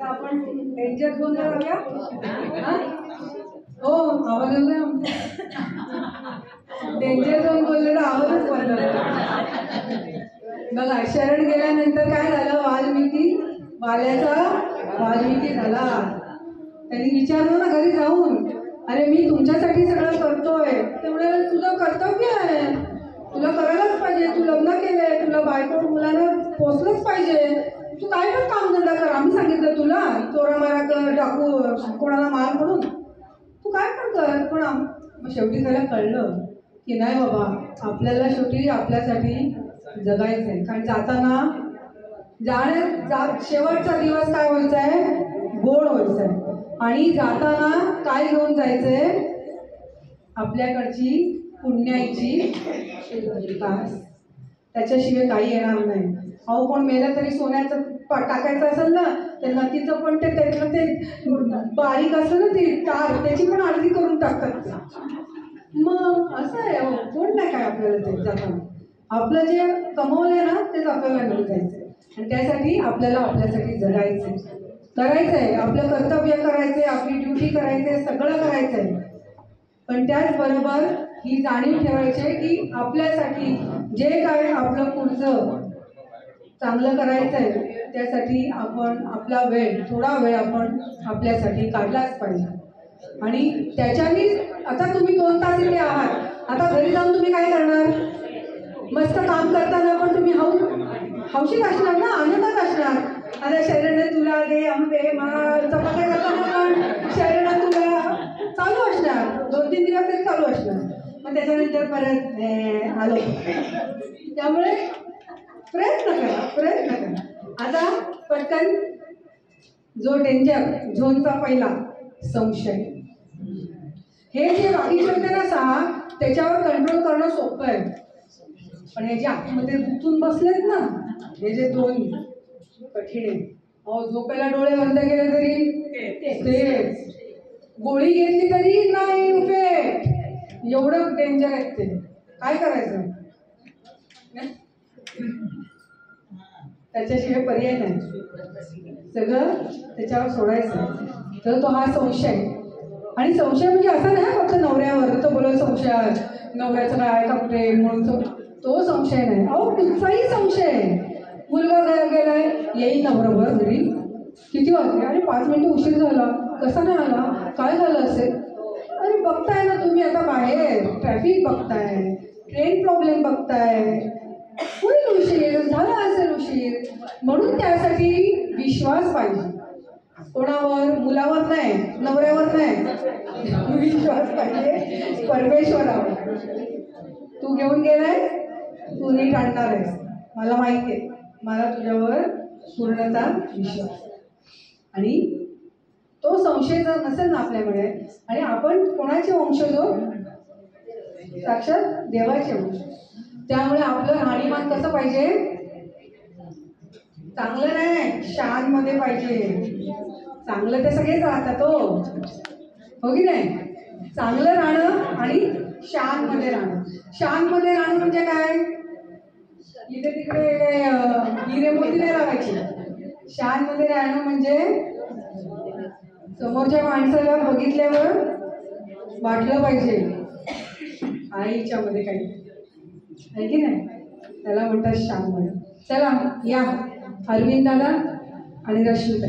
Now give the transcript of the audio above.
आपण danger zone जाऊया. हो आवाज येतोय. डेंजर झोन बोलले तर आवाजच बदलला. बघा शरण गेल्यानंतर काय झालं, वाल्याचा वाल्मिकी झाला. त्यांनी विचारलं ना घरी जाऊन, अरे मी तुमच्यासाठी सगळं करतोय, तेवढं तुझं कर्तव्य आहे, तुला करायलाच पाहिजे, तू लग्न केलंय, तुला बायको मुलांना पोचलंच पाहिजे, तू काय पण काम धंदा कर, आम्ही सांगितलं तुला चोरा मारा कर, टाकू कोणाला मार म्हणून, तू काय पण कर. पण मग शेवटी त्याला कळलं की नाही बाबा, आपल्याला शेवटी आपल्यासाठी जगायचं आहे. कारण शेवटचा दिवस काय व्हायचा आहे, गोड व्हायचा आहे. आणि जाताना काय घेऊन जायचंय, आपल्याकडची पुण्याईची कास, त्याच्याशिवाय काही येणार नाही. अहो कोण मेलं तरी सोन्याचं टाकायचं असेल ना, तर नक्कीचं पण त्यातलं ते बारीक असतं ना ती तार, त्याची पण अर्धी करून टाकतात. मग असं आहे, कोण नाही काय आपल्याला ते जाताना. आपलं जे कमवलंय ना तेच आपल्याला घेऊन जायचंय. आणि त्यासाठी आपल्याला आपल्यासाठी जगायचंय, करायचंय, आपलं कर्तव्य करायचंय, आपली ड्युटी करायचंय, सगळं करायचंय. पण त्याचबरोबर ही जाणीव ठेवायची की आपल्यासाठी जे काय आपलं पुढचं चांगलं करायचंय, त्यासाठी आपण आपला वेळ, थोडा वेळ आपण आपल्यासाठी काढलाच पाहिजे. आणि त्याच्यानी आता तुम्ही 2 तास इथे आहात, आता घरी जाऊन तुम्ही काय करणार, मस्त काम करताना पण तुम्ही हौशीत असणार ना, आनंदात असणार. आता शरीराने तुला दे आंबे चपात्या करताना पण शरीराने तुला चालू असणार, 2-3 दिवस तरी चालू असणार. मग त्याच्यानंतर परत आलो. त्यामुळे प्रयत्न करा. आता पटकन जो डेंजर झोनचा पहिला संशय, हे जे बाकीचे होते ना 6, त्याच्यावर कंट्रोल करणं सोपं आहे. पण हे जे आतमध्ये गुंतून बसलेत ना, हे जे 2 कठीण आहे. झोपेला डोळे बंद केले तरी तेच, गोळी घेतली तरी नाही उपयोग, एवढं डेंजर आहेत ते. काय करायचं, त्याच्याशिवाय पर्याय नाही, सगळं त्याच्यावर सोडायचं. तर तो हा संशय. आणि संशय म्हणजे असा नाही फक्त नवऱ्यावर, तो बोलत संशय नवऱ्याचं काय कपडे म्हणून तो संशय नाही. अहो कुठचाही संशय, मुलगा गेलाय, येईल ना बरोबर घरी, किती वाजले, अरे 5 मिनिटं उशीर झाला, कसा नाही आला, काय झालं असेल, अरे बघताय ना तुम्ही आता बाहेर ट्रॅफिक बघताय, ट्रेन प्रॉब्लेम बघताय, होईल उशीर, झाला असेल उशीर. म्हणून त्यासाठी विश्वास पाहिजे, कोणावर, मुलावर नाही, नवऱ्यावर नाही, विश्वास पाहिजे परमेश्वरावर. तू घेऊन गेलाय, तू नीट आणणार आहेस, मला माहिती आहे, मला तुझ्यावर पूर्णतः विश्वास. आणि तो संशय जर नसेल ना आपल्याकडे, आणि आपण कोणाचे वंशज हो, साक्षात देवाचे वंश, त्यामुळे आपलं राहणीमान कसं पाहिजे, चांगलं नाही शानमध्ये पाहिजे. चांगलं ते सगळेच राहतात हो की नाही, चांगलं राहणं आणि शानमध्ये राहणं. शानमध्ये राहणं म्हणजे काय, इथे तिकडे हिरे मोती नाही लावायचे. शानमध्ये राहणं म्हणजे समोरच्या माणसाला बघितल्यावर वाटलं पाहिजे आईच्या मध्ये काही आहे की नाही, त्याला म्हणतात शानमध्ये. चला या अरविंद दादा आणि रश्मिता.